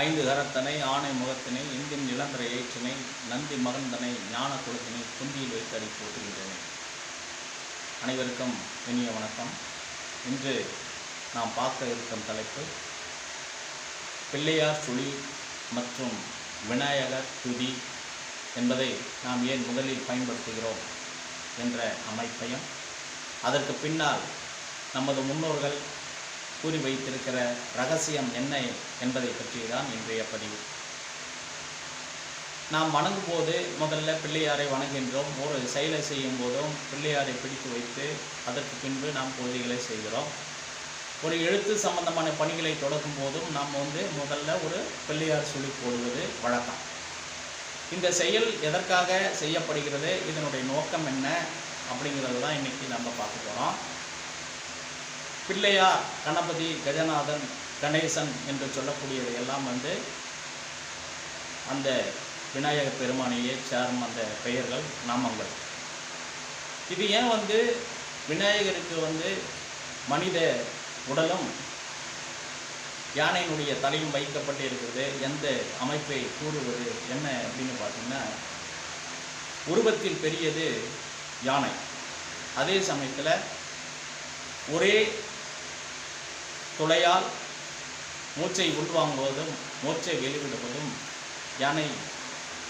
ஐந்து கரத்தனை ஆணை முகத்தினை இந்தின் நிலந்தர ஏற்றினை நந்தி மகந்தனை ஞான குலத்தினை குந்தியில் வைத்து அடி போட்டுகின்றன. அனைவருக்கும் இனிய வணக்கம். இன்று நாம் பார்க்க இருக்கும் தலைப்பு பிள்ளையார் சுழி மற்றும் விநாயகர் துதி என்பதை நாம் ஏன் முதலில் பயன்படுத்துகிறோம் என்ற அமைப்பையும், அதற்கு பின்னால் நமது முன்னோர்கள் கூறி வைத்திருக்கிற ரகசியம் என்ன என்பதை பற்றி தான் இன்றைய பதிவு. நாம் வணங்கும் போது முதல்ல பிள்ளையாரை வணங்குகின்றோம். ஒரு செயலை செய்யும் போதும் பிள்ளையாரை பிடித்து வைத்து அதற்கு பின்பு நாம் பூஜைகளை செய்கிறோம். ஒரு எழுத்து சம்பந்தமான பணிகளை தொடக்கும் போதும் நாம் முதல்ல ஒரு பிள்ளையார் சுழி போடுவது வழக்கம். இந்த செயல் எதற்காக செய்யப்படுகிறது, இதனுடைய நோக்கம் என்ன அப்படிங்கிறது தான் இன்றைக்கி நம்ம பார்க்க போகிறோம். பிள்ளையார், கணபதி, கஜநாதன், கணேசன் என்று சொல்லக்கூடியது எல்லாம் அந்த விநாயகர் பெருமானையே சாரும் அந்த பெயர்கள், நாமங்கள். இது ஏன் விநாயகருக்கு மனித உடலும் யானையினுடைய தலையும் வைக்கப்பட்டு இருக்கிறது, எந்த அமைப்பை கூறுவது என்ன அப்படின்னு பார்த்தீங்கன்னா, உருவத்தில் பெரியது யானை, அதே சமயத்தில் ஒரே துளையால் மூச்சை உள்வாங்குவதும் மூச்சை வெளிவிடுவதும் யானை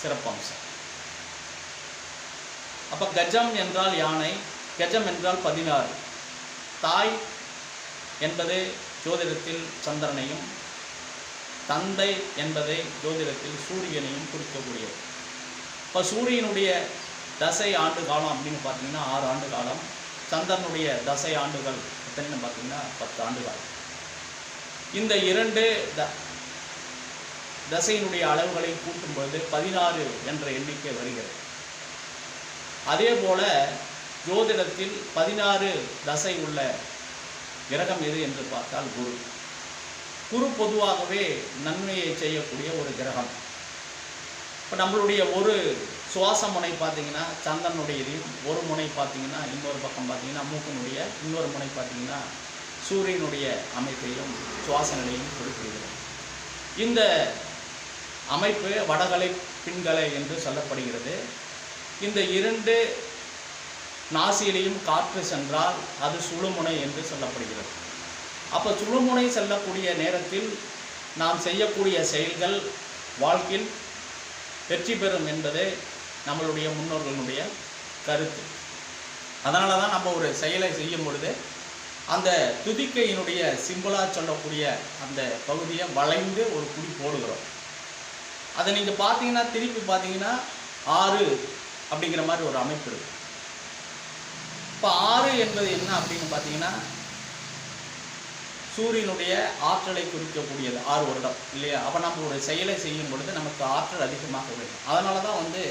சிறப்பம்சம். அப்போ கஜம் என்றால் யானை, கஜம் என்றால் 16. தாய் என்பது ஜோதிடத்தில் சந்திரனையும், தந்தை என்பதை ஜோதிடத்தில் சூரியனையும் குறிக்கக்கூடியது. இப்போ சூரியனுடைய தசை ஆண்டு காலம் அப்படின்னு பார்த்தீங்கன்னா 6 ஆண்டு காலம், சந்திரனுடைய தசை ஆண்டுகள் எத்தனைன்னு பார்த்தீங்கன்னா 10 ஆண்டு காலம். இந்த 2 தசையினுடைய அளவுகளை கூட்டும்போது 16 என்ற எண்ணிக்கை வருகிறது. அதே போல ஜோதிடத்தில் 16 தசை உள்ள கிரகம் எது என்று பார்த்தால் குரு. குரு பொதுவாகவே நன்மையை செய்யக்கூடிய ஒரு கிரகம். இப்போ நம்மளுடைய ஒரு சுவாச முனை பார்த்தீங்கன்னா சந்திரனுடையதையும், ஒரு முனை பார்த்தீங்கன்னா இன்னொரு பக்கம் பார்த்தீங்கன்னா மூக்கனுடைய இன்னொரு முனை பார்த்தீங்கன்னா சூரியனுடைய அமைப்பையும் சுவாச நிலையும் குறிப்பிடுகிறது. இந்த அமைப்பு வடகலை பின்கலை என்று சொல்லப்படுகிறது. இந்த 2 நாசியிலையும் காற்று சென்றால் அது சுழுமுனை என்று சொல்லப்படுகிறது. அப்போ சுழுமுனை செல்லக்கூடிய நேரத்தில் நாம் செய்யக்கூடிய செயல்கள் வாழ்க்கையில் வெற்றி பெறும் என்பது நம்மளுடைய முன்னோர்களுடைய கருத்து. அதனால தான் நம்ம ஒரு செயலை செய்யும் பொழுது அந்த துதிக்கையினுடைய சிம்பிளாக சொல்லக்கூடிய அந்த பகுதியை வளைந்து ஒரு குடி போடுகிறோம். அதை நீங்கள் பார்த்தீங்கன்னா திருப்பி பார்த்தீங்கன்னா 6 அப்படிங்கிற மாதிரி ஒரு அமைப்பு இருக்குது. இப்போ 6 என்பது என்ன அப்படின்னு பார்த்தீங்கன்னா சூரியனுடைய ஆற்றலை குறிக்கக்கூடியது 6 வருடம் இல்லையா? அப்போ நம்ம ஒரு செயலை செய்யும் பொழுது நமக்கு ஆற்றல் அதிகமாக வேண்டும். அதனால தான்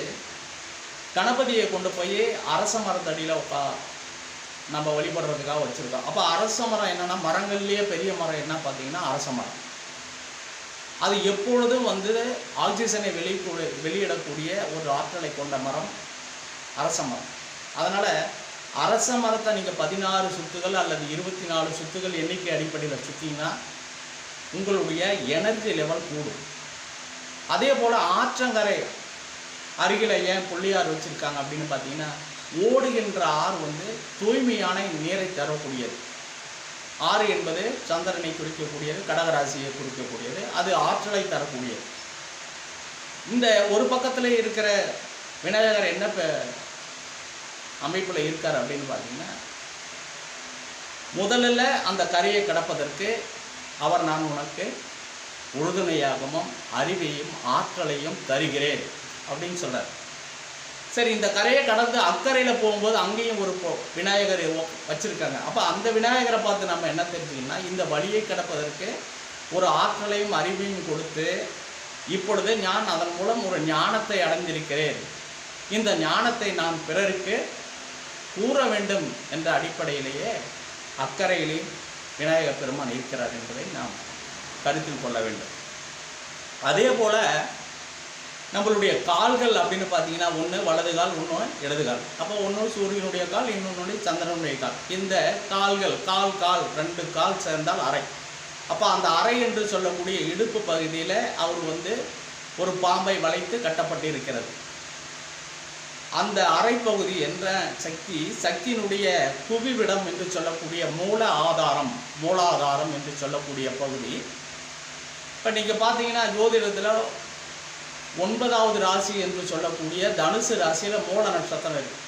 கணபதியை கொண்டு போய் அரச மரத்தடியில் நம்ம வழிபடுறதுக்காக வச்சுருக்கோம். அப்போ அரச மரம் என்னென்னா, மரங்கள்லேயே பெரிய மரம் என்ன பார்த்தீங்கன்னா அரச மரம். அது எப்பொழுதும் ஆக்சிஜனை வெளியிடக்கூடிய ஒரு ஆற்றலை கொண்ட மரம் அரச மரம். அதனால் அரச மரத்தை நீங்கள் 16 சுத்துகள் அல்லது 24 சுத்துகள் எண்ணிக்கை அடிப்படையில் சுற்றிங்கன்னா உங்களுடைய எனர்ஜி லெவல் கூடும். அதே போல் ஆற்றங்கரை அருகில் ஏன் பிள்ளையார் வச்சுருக்காங்க அப்படின்னு பார்த்தீங்கன்னா, ஓடுகின்ற ஆறு தூய்மையான நீரை தரக்கூடியது. ஆறு என்பது சந்திரனை குறிக்கக்கூடியது, கடகராசியை குறிக்கக்கூடியது, அது ஆற்றலை தரக்கூடியது. இந்த ஒரு பக்கத்தில் இருக்கிற விநாயகர் என்ன அமைப்பில் இருக்கார் அப்படின்னு பார்த்தீங்கன்னா, முதலில் அந்த கரையை கடப்பதற்கு அவர் நான் உனக்கு உறுதுணையாகவும் அறிவையும் ஆற்றலையும் தருகிறேன் அப்படின்னு சொல்கிறார். சரி, இந்த கரையை கடந்து அக்கறையில் போகும்போது அங்கேயும் ஒரு விநாயகர் வச்சுருக்காங்க. அப்போ அந்த விநாயகரை பார்த்து நம்ம என்ன தெரிஞ்சுக்கணும்னா, இந்த வழியை கடப்பதற்கு ஒரு ஆற்றலையும் அறிவையும் கொடுத்து இப்பொழுது நான் அதன் மூலம் ஒரு ஞானத்தை அடைந்திருக்கிறேன், இந்த ஞானத்தை நான் பிறருக்கு கூற வேண்டும் என்ற அடிப்படையிலேயே அக்கறையிலேயும் விநாயகர் பெருமான் இருக்கிறார் என்பதை நாம் கருத்தில் கொள்ள வேண்டும். அதே போல் நம்மளுடைய கால்கள் அப்படின்னு பார்த்தீங்கன்னா, ஒன்று வலது கால், ஒன்று இடது கால். அப்போ ஒன்று சூரியனுடைய கால், இன்னொன்று சந்திரனுடைய கால். இந்த கால்கள் கால் 2 கால் சேர்ந்தால் அரை. அப்போ அந்த அறை என்று சொல்லக்கூடிய இடுப்பு பகுதியில் அவர் வந்து ஒரு பாம்பை வளைத்து கட்டப்பட்டிருக்கிறது. அந்த அறைப்பகுதி என்ற சக்தியினுடைய குவிவிடம் என்று சொல்லக்கூடிய மூலாதாரம் என்று சொல்லக்கூடிய பகுதி. இப்போ நீங்கள் பார்த்தீங்கன்னா ஜோதிடத்தில் 9வது ராசி என்று சொல்லக்கூடிய தனுசு ராசியில் மூல நட்சத்திரம் இருக்குது.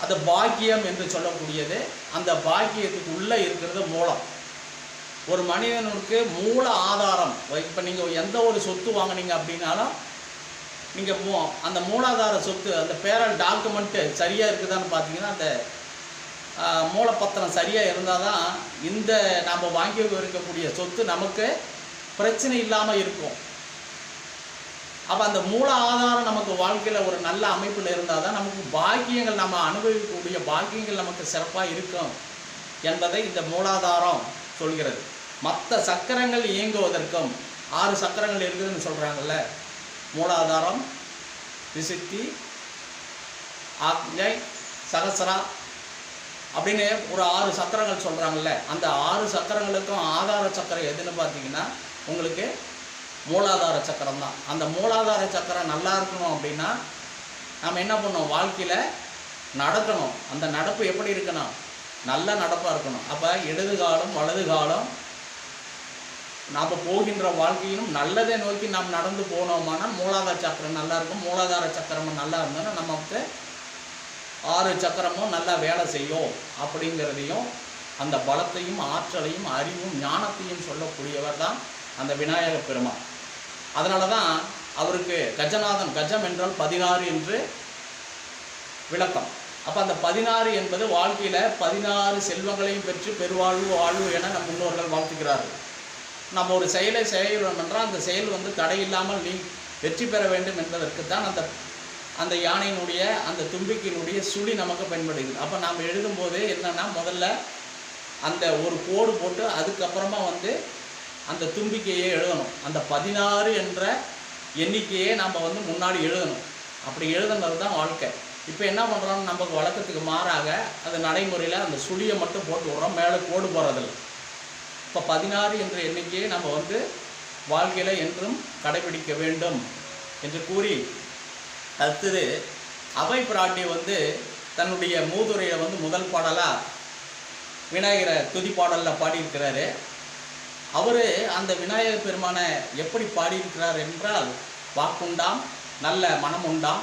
அது பாக்கியம் என்று சொல்லக்கூடியது. அந்த பாக்கியத்துக்கு உள்ளே இருக்கிறது மூலம். ஒரு மனிதனுக்கு மூல ஆதாரம். இப்போ நீங்கள் எந்த ஒரு சொத்து வாங்கினீங்க அப்படின்னாலும் நீங்கள் அந்த மூலாதார சொத்து, அந்த பேரல் டாக்குமெண்ட்டு சரியாக இருக்குதான்னு பார்த்தீங்கன்னா அந்த மூலப்பத்திரம் சரியாக இருந்தால் தான் இந்த நாம் வாங்கி இருக்கக்கூடிய சொத்து நமக்கு பிரச்சனை இல்லாமல் இருக்கும். அப்போ அந்த மூல ஆதாரம் நமக்கு வாழ்க்கையில் ஒரு நல்ல அமைப்பில் இருந்தால் தான் நமக்கு பாக்கியங்கள், நம்ம அனுபவிக்கக்கூடிய பாக்கியங்கள் நமக்கு சிறப்பாக இருக்கும் என்பதை இந்த மூலாதாரம் சொல்கிறது. மற்ற சக்கரங்கள் இயங்குவதற்கும் 6 சக்கரங்கள் இருக்குதுன்னு சொல்கிறாங்கல்ல. மூலாதாரம், விசுத்தி, ஆக்ஞை, சகசரா அப்படின்னு ஒரு 6 சக்கரங்கள் சொல்கிறாங்கல்ல. அந்த 6 சக்கரங்களுக்கும் ஆதார சக்கரம் எதுன்னு பார்த்தீங்கன்னா உங்களுக்கு மூலாதார சக்கரம் தான். அந்த மூலாதார சக்கரம் நல்லா இருக்கணும் அப்படின்னா நம்ம என்ன பண்ணோம், வாழ்க்கையில் நடக்கணும். அந்த நடப்பு எப்படி இருக்கணும், நல்ல நடப்பாக இருக்கணும். அப்போ இடது காலம் வலது காலம் நாம் போகின்ற வாழ்க்கையிலும் நல்லதை நோக்கி நாம் நடந்து போனோமானால் மூலாதார சக்கரம் நல்லா இருக்கும். மூலாதார சக்கரமும் நல்லா இருந்தோன்னா நமக்கு 6 சக்கரமும் நல்லா வேலை செய்யும் அப்படிங்கிறதையும், அந்த பலத்தையும் ஆற்றலையும் அறிவும் ஞானத்தையும் சொல்லக்கூடியவர் தான் அந்த விநாயக பெருமாள். அதனால தான் அவருக்கு கஜநாதன், கஜம் என்றால் 16 என்று விளக்கம். அப்போ அந்த 16 என்பது வாழ்க்கையில் 16 செல்வங்களையும் பெற்று பெருவாழ்வு வாழ்வு என நம் முன்னோர்கள் வாழ்த்துக்கிறார்கள். நம்ம ஒரு செயலை செய்கிறோம் என்றால் அந்த செயல் வந்து தடையில்லாமல் வெற்றி பெற வேண்டும் என்பதற்கு தான் அந்த யானையினுடைய அந்த தும்பிக்கையினுடைய சுழி நமக்கு பயன்படுகிறது. அப்போ நாம் எழுதும்போது என்னென்னா முதல்ல அந்த ஒரு கோடு போட்டு அதுக்கப்புறமா வந்து அந்த தும்பிக்கையை எழுதணும். அந்த 16 என்ற எண்ணிக்கையே நம்ம வந்து முன்னாடி எழுதணும். அப்படி எழுதுனது தான் வாழ்க்கை. இப்போ என்ன பண்ணுறோம், நமக்கு வழக்கத்துக்கு மாறாக அந்த நடைமுறையில் அந்த சுழியை மட்டும் போட்டு விட்றோம், மேலே கோடு போகிறதில்ல. இப்போ 16 என்ற எண்ணிக்கையை நம்ம வந்து வாழ்க்கையில் என்றும் கடைபிடிக்க வேண்டும் என்று கூறி, அடுத்தது அபை பிராட்டி வந்து தன்னுடைய மூதுரையை வந்து முதல் பாடலாக விநாயகரை துதி பாடலில் பாடியிருக்கிறாரு. அவர் அந்த விநாயகர் பெருமானை எப்படி பாடியிருக்கிறார் என்றால், வாக்குண்டாம் நல்ல மனம் உண்டாம்,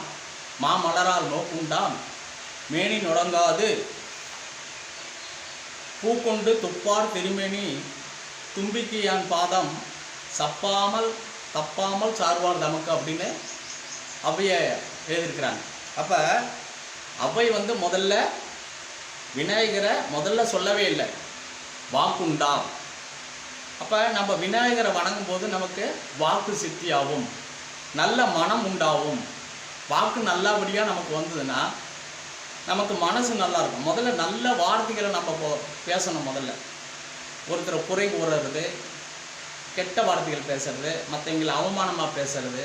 மாமலரால் நோக்குண்டாம், மேனி நுடங்காது, பூக்கொண்டு துப்பார் திருமேனி, தும்பிக்கையான் பாதம் சப்பாமல் தப்பாமல் சார்வார் தமக்கு அப்படின்னு அவ்வையை எழுதியிருக்கிறாங்க. அப்போ அவ்வை வந்து முதல்ல விநாயகரை முதல்ல சொல்லவே இல்லை, வாக்குண்டாம். அப்போ நம்ம விநாயகரை வணங்கும் போது நமக்கு வாக்கு சித்தியாகும், நல்ல மனம் உண்டாகும். வாக்கு நல்லபடியாக நமக்கு வந்ததுன்னா நமக்கு மனசு நல்லா இருக்கும். முதல்ல நல்ல வார்த்தைகளை நம்ம பேசணும். முதல்ல ஒருத்தரை குறை கூறுறது, கெட்ட வார்த்தைகள் பேசுறது, மற்றவங்களை அவமானமாக பேசுறது,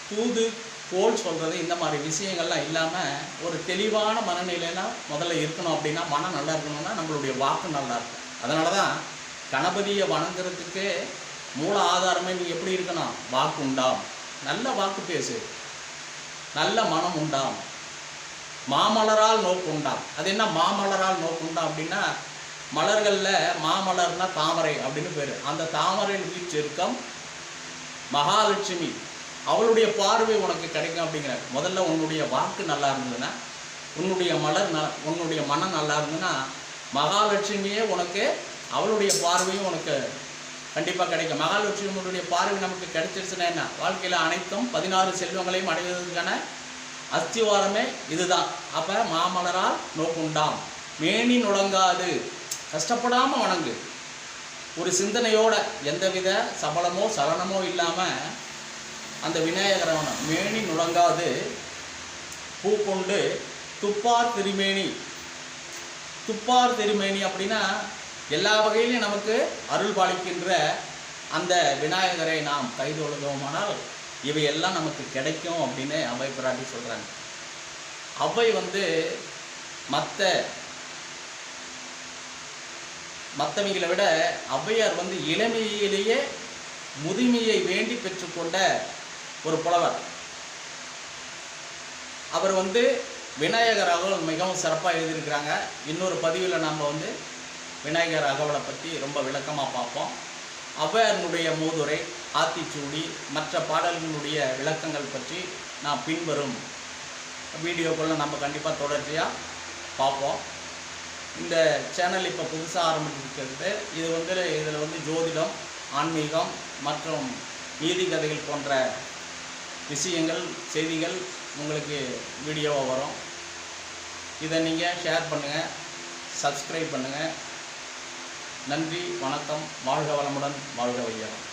தூது கோல் சொல்கிறது, இந்த மாதிரி விஷயங்கள்லாம் இல்லாமல் ஒரு தெளிவான மனநிலைனா முதல்ல இருக்கணும். அப்படின்னா மனம் நல்லா இருக்கணும்னா நம்மளுடைய வாக்கு நல்லா இருக்கும். அதனால தான் கணபதியை வணங்குறதுக்கு மூல ஆதாரமே நீ எப்படி இருக்கணும், வாக்கு உண்டாம், நல்ல வாக்கு பேசு, நல்ல மனம் உண்டாம், மாமலரால் நோக்கு உண்டாம். அது என்ன மாமலரால் நோக்கு உண்டாம் அப்படின்னா, மலர்களில் மாமலர்னா தாமரை அப்படின்னு பேர். அந்த தாமரையில் வீற்றிருக்கும் மகாலட்சுமி, அவளுடைய பார்வை உனக்கு கிடைக்கும் அப்படிங்கிறார். முதல்ல உன்னுடைய வாக்கு நல்லா இருந்ததுன்னா, உன்னுடைய மனம் நல்லா இருந்ததுன்னா, மகாலட்சுமியே உனக்கு, அவளுடைய பார்வையும் உனக்கு கண்டிப்பாக கிடைக்கும். மகாலட்சுமியுடைய பார்வை நமக்கு கிடைச்சிருச்சுன்னா என்ன, வாழ்க்கையில் அனைத்தும் 16 செல்வங்களையும் அடைவதற்கான அஸ்திவாரமே இதுதான். அப்போ மாமலரால் நோக்குண்டாம், மேனி நுடங்காது, கஷ்டப்படாமல் வணங்கு, ஒரு சிந்தனையோட, எந்தவித சபலமோ சலனமோ இல்லாமல் அந்த விநாயகரை மேனி நுடங்காது, பூ கொண்டு துப்பார் திருமேனி. துப்பார் திருமேனி அப்படின்னா எல்லா வகையிலையும் நமக்கு அருள் பாலிக்கின்ற அந்த விநாயகரை நாம் கைதொழுதோமானால் இவையெல்லாம் நமக்கு கிடைக்கும் அப்படின்னு அவ்வை பிராட்டி சொல்கிறாங்க. அவ்வை வந்து மற்ற மற்றவங்களை விட ஔவையார் வந்து இளமையிலேயே முதுமையை வேண்டி பெற்றுக்கொண்ட ஒரு புலவர். அவர் வந்து விநாயகர் அகவல் மிகவும் சிறப்பாக எழுதியிருக்கிறாங்க. இன்னொரு பதிவில் நாம் வந்து விநாயகர் அகவலை பற்றி ரொம்ப விளக்கமாக பார்ப்போம். ஔவையாரினுடைய மூதுரை, ஆத்திச்சூடி, மற்ற பாடல்களுடைய விளக்கங்கள் பற்றி நான் பின்வரும் வீடியோக்குள்ளே நம்ம கண்டிப்பாக தொடர்ச்சியாக பார்ப்போம். இந்த சேனல் இப்போ புதுசாக ஆரம்பிச்சிருக்கிறது. இதில் வந்து ஜோதிடம், ஆன்மீகம் மற்றும் நீதி கதைகள் போன்ற விஷயங்கள், செய்திகள் உங்களுக்கு வீடியோவாக வரும். இதை நீங்கள் ஷேர் பண்ணுங்கள், சப்ஸ்கிரைப் பண்ணுங்கள். நன்றி, வணக்கம், வாழ்க வளமுடன், வாழ்க வையகம்.